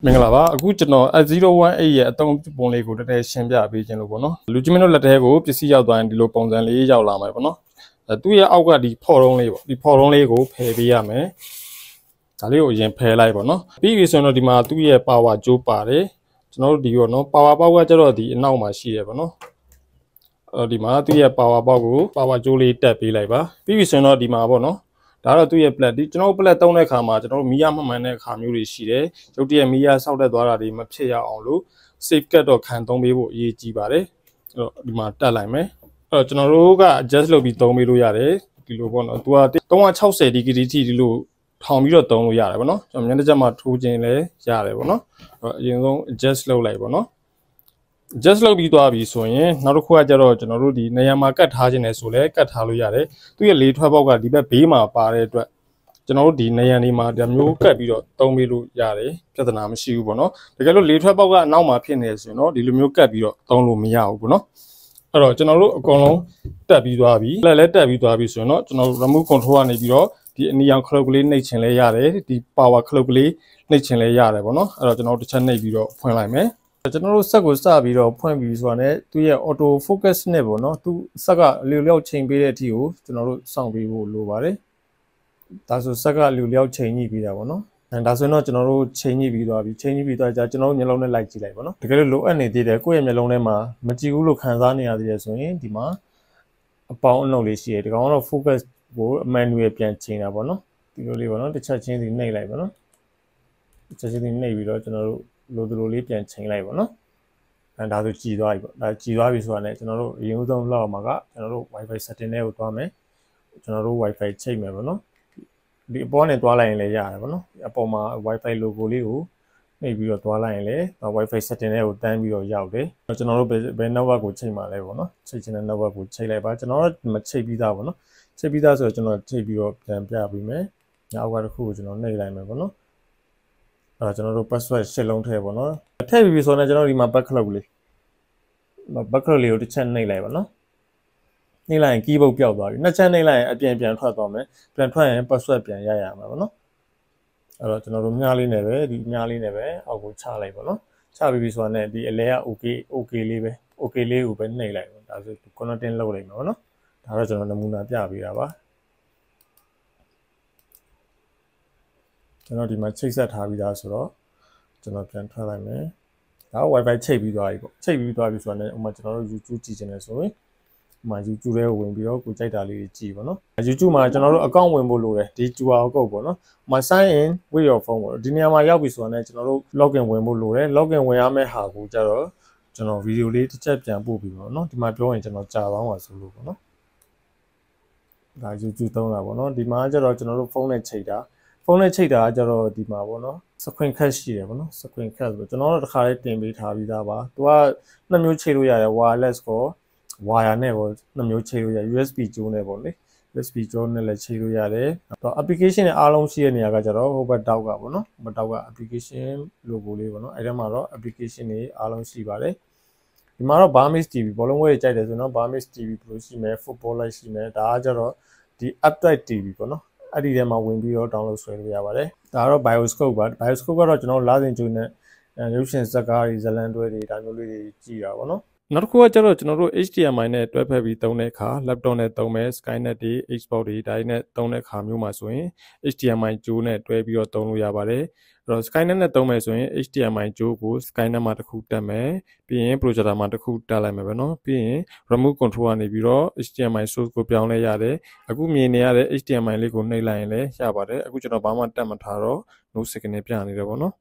မင်္ဂလာပါအခုကျွန်တော် F018 ရဲ့အသုံးပုံလေးကိုတည်းရှင်းပြပေးခြင်းလို့ပေါ့နော်လူချင်းမင်းတို့လက်ထဲကိုပစ္စည်းရောက်သွားရင်ဒီလိုပုံစံလေးရောက်လာမှာပေါ့နော်သူ့ရဲ့အောက်ကဒီဖော်တုံးလေးပေါ့ဒီဖော်တုံးလေးကိုဖယ်ပေးရမယ်ဒါလေးကိုအရင်ဖယ်လိုက်ပေါ့နော်ပြီးပြီဆိုရင်တော့ဒီမှာသူ့ရဲ့ power ကြိုးပါတယ်ကျွန်တော်တို့ဒီရောနော် power ပေါက်ကကျတော့ဒီအနောက်မှာရှိရပေါ့နော်ဒီမှာသူ့ရဲ့ power ပေါက်ကို power ကြိုးလေးတက်ပေးလိုက်ပါပြီးပြီဆိုရင်တော့ဒီမှာပေါ့နော်ဒါတော့သူ့ရဲ့ plat ဒီကျွန်တော်တို့ plat သုံးတဲ့အခါမှာကျွန်တော်တို့မီးရမှန်တဲ့အခါမျိုးတွေရှိတယ်ရုပ်တရက်မီးရဆောက်တက်သွားတာတွေမဖြစ်ရအောင်လို့ safe cut တော့ခံသုံးပေးဖို့အရေးကြီးပါတယ်အဲ့တော့ဒီမှာတက်လိုက်မယ်အဲ့တော့ကျွန်တော်တို့က adjust လုပ်ပြီးသုံးပေးလို့ရတယ်ဒီလိုပေါ့နော်သူက360 degree ထိဒီလိုထောင်ပြီးတော့သုံးလို့ရတယ်ပေါ့နော်ကျွန်တော်မျက်နှာချက်မှာထိုးခြင်းလည်းရတယ်ပေါ့နော်အရင်ဆုံး adjust လုပ်လိုက်ပေါ့နော်just လုပ်ပြီးသွားပြီဆိုရင်နောက်တစ်ခုကကျတော့ကျွန်တော်တို့ဒီနေရာမှာကတ်ထားခြင်းနဲ့ဆိုလဲကတ်ထားလို့ရတယ်သူ့ရဲ့လေထွက်ပေါက်ကဒီဘက်ဘေးမှာပါတဲ့အတွက်ကျွန်တော်တို့ဒီနေရာနေမှာဒါမျိုးကတ်ပြီးတော့သုံးပေးလို့ရတယ်ပြဿနာမရှိဘူးပေါ့နော်တကယ်လို့လေထွက်ပေါက်ကအနောက်မှာဖြစ်နေဆိုရင်တော့ဒီလိုမျိုးကတ်ပြီးတော့သုံးလို့မရဘူးပေါ့နော်အဲ့တော့ကျွန်တော်တို့အကုန်လုံးတက်ပြီးသွားပြီလက်လည်းတက်ပြီးသွားပြီဆိုရင်တော့ကျွန်တော်တို့ remote control ကနေပြီးတော့ဒီအနီရောင်ခလုတ်ကလေးနှိပ်ချင်လဲရတယ်ဒီ power ခလုတ်ကလေးနှိပ်ချင်လဲရတယ်ပေါ့နော်အဲ့တော့ကျွန်တော်တို့တစ်ချက်နှိပ်ပြီးတော့ဖွင့်လိုက်မယ်ကျွန်တော်တို့စက်ကိုစပြီးတော့ဖွင့်ပြီးဆိုတာနဲ့သူရဲ့ auto focus နဲ့ပေါ့နော်သူစက်ကလျော်လျောက်ချိန်ပေးတဲ့အထိကိုကျွန်တော်တို့စောင့်ပေးဖို့လိုပါတယ်ဒါဆိုစက်ကလျော်လျောက်ချိန်ညှိပြီးတာပေါ့နော်ဒါဆိုရင်တော့ကျွန်တော်တို့ချိန်ညှိပြီးသွားပြီချိန်ညှိပြီးသွားကြကျွန်တော်တို့မျက်လုံးနဲ့လိုက်ကြည့်လိုက်ပေါ့နော်တကယ်လို့လိုအပ်နေသေးတယ်ကိုယ့်ရဲ့မျက်လုံးထဲမှာမကြည့်ဘူးလို့ခံစားနေရသေးတယ်ဆိုရင်ဒီမှာအပေါင်းအလုပ်လေးရှိတယ်ဒီကောင်ကတော့ focus ကို manual ပြန်ချိန်တာပေါ့နော်ဒီလိုလေးပေါ့နော်တစ်ချက်ချင်းစီနှိပ်လိုက်ပေါ့နော်တစ်ချက်ချင်းစီနှိပ်ပြီးတော့ကျွန်တော်တို့လိုလိုလေးပြန်ချိန်လိုက်ပေါ့နော်ဒါဆိုကြည်သွားပြီပေါ့ဒါကြည်သွားပြီဆိုတာနဲ့ကျွန်တော်တို့အရင်ဆုံးလောက်မှာကကျွန်တော်တို့ wifi setting တွေကိုသွားမယ်ကျွန်တော်တို့ wifi ချိန်မယ်ပေါ့နော်ဒီအပေါ်နဲ့သွားလိုက်ရင်လည်းရတယ်ပေါ့နော်အပေါ်မှာ wifi logo လေးကိုနှိပ်ပြီးတော့သွားလိုက်ရင်လည်း wifi setting တွေကိုတန်းပြီးတော့ရောက်တယ်ကျွန်တော်တို့ဘယ် network ကိုချိန်မှာလဲပေါ့နော်ချိန်ချင်တဲ့ network ကိုချိန်လိုက်ပါကျွန်တော်တို့မချိန်ပြီးသားပေါ့နော်ချိန်ပြီးသားဆိုတော့ကျွန်တော်ချိန်ပြီးတော့ပြန်ပြပေးမယ်နောက်ကတစ်ခုကိုကျွန်တော်နှိပ်လိုက်မယ်ပေါ့နော်ကျွန်တော်တို့ password ရှစ်လုံးထည့်ပေါ့နော်ထည့်ပြီးဆိုတော့ကျွန်တော်ဒီမှာ backclock လေးကိုတစ်ချက်နှိပ်လိုက်ပါနော်နှိပ်လိုက်ရင် keyboard ပျောက်သွားပြီနှစ်ချက်နှိပ်လိုက်ရင်အပြန်ထွက်သွားမယ်ပြန်ထွက်ရင် password ပြန်ရရမှာပေါ့နော်အဲ့တော့ကျွန်တော်တို့မြားလေးနဲ့ပဲဒီမြားလေးနဲ့ပဲအောက်ကိုချလိုက်ပေါ့နော်ချပြီးပြီဆိုတော့ဒီအလဲက okay လေးပဲ okay လေးကိုပဲနှိပ်လိုက်ပေါ့ဒါဆို connecting လုပ်လိုက်မှာပေါ့နော်ဒါတော့ကျွန်တော်နမူနာပြပေးတာပါကျွန်တော်ဒီမှာချိတ်ဆက်ထားပြီးသားဆိုတော့ကျွန်တော်ပြန်ထွက်လိုက်မယ်ဒါက wifi ချိတ်ပြီးသွားပြီပေါ့ချိတ်ပြီးသွားပြီဆိုတော့ဥပမာကျွန်တော်တို့ YouTube ကြည့်ချင်တယ်ဆိုရင်ဥပမာ YouTube ထဲကိုဝင်ပြီးတော့ကိုကြိုက်တာလေးတွေကြည့်ပါတော့ YouTube မှာကျွန်တော်တို့ account ဝင်ဖို့လိုတယ်ဒီ QR code ပေါ့နော်ဥပမာ sign in with your phone ပေါ့ဒီနေရာမှာရောက်ပြီဆိုတော့ကျွန်တော်တို့ login ဝင်ဖို့လိုတယ် login ဝင်ရမယ့်ဟာကိုကြတော့ကျွန်တော်ဗီဒီယိုလေးတစ်ချက်ပြန်ပို့ပြီးပေါ့နော်ဒီမှာပြောရင်ကျွန်တော်ကြာသွားမှာဆိုလို့ပေါ့နော်ဒါ YouTube သုံးတာပေါ့နော်ဒီမှာကျတော့ကျွန်တော်တို့ဖုန်းနဲ့ချိန်တာဖုန်းနဲ့ချိန်တာကျတော့ဒီမှာပေါ့နော် screen cut ရှိတယ်ပေါ့နော် screen cut ဆိုတော့ကျွန်တော်တို့တစ်ခါလေးတင်ပေးထားပြီးသားပါသူကနှစ်မျိုးချိန်လို့ရတယ် wireless ကို wire နဲ့ပေါ့နှစ်မျိုးချိန်လို့ရ USB ကြိုးနဲ့ပေါ့လေ USB ကြိုးနဲ့လည်းချိန်လို့ရတယ်တော့ application နဲ့အားလုံးရှိတဲ့နေရာကကျတော့ဟိုဘက်တောက်ကပေါ့နော်ဟိုဘက်တောက်က application logo လေးပေါ့နော်အဲ့ဒါမှာတော့ application တွေအားလုံးရှိပါတယ်ဒီမှာတော့ Burmese TV ဘောလုံးဝဲကြိုက်တယ်ဆိုတော့ Burmese TV ဘယ်လိုရှိမယ် football လိုက်ရှိမယ်ဒါကကျတော့ဒီ update TV ပေါ့နော်အဲ့ဒီထဲမှာဝင်ပြီးတော့ download ဆွဲလို့ရပါတယ်ဒါကတော့ bioscope ပါ bioscope ကတော့ကျွန်တော်လာစဉ်ကျိုးနဲ့ရုပ်ရှင်ဇာတ်ကားတွေဇာတ်လမ်းတွဲတွေဒါမျိုးလေးတွေကြည့်တာပေါ့နော်နောက်တစ်ခုကကျတော့ကျွန်တော်တို့ HDMI နဲ့တွဲဖက်ပြီးသုံးတဲ့အခါ laptop နဲ့သုံးမယ် Skynet တွေ Xbox တွေဒါတွေနဲ့သုံးတဲ့အခါမျိုးမှာဆိုရင် HDMI ကြိုးနဲ့တွဲပြီးတော့သုံးလို့ရပါတယ်အဲ့တော့ Skynet နဲ့သုံးမယ်ဆိုရင် HDMI ကြိုးကို Skynet မှာတစ်ခုတက်မယ်ပြီးရင် projector မှာတစ်ခုတက်လိုက်မယ်ပဲเนาะပြီးရင် remote control ကနေပြီးတော့ HDMI source ကိုပြောင်းလဲရတယ်အခုမြင်နေရတဲ့ HDMI လေးကိုနှိပ်လိုက်ရင်လည်းရပါတယ်အခုကျွန်တော်ဘာမှတက်မထားတော့ no signal ပြနေတယ်ပေါ့เนาะ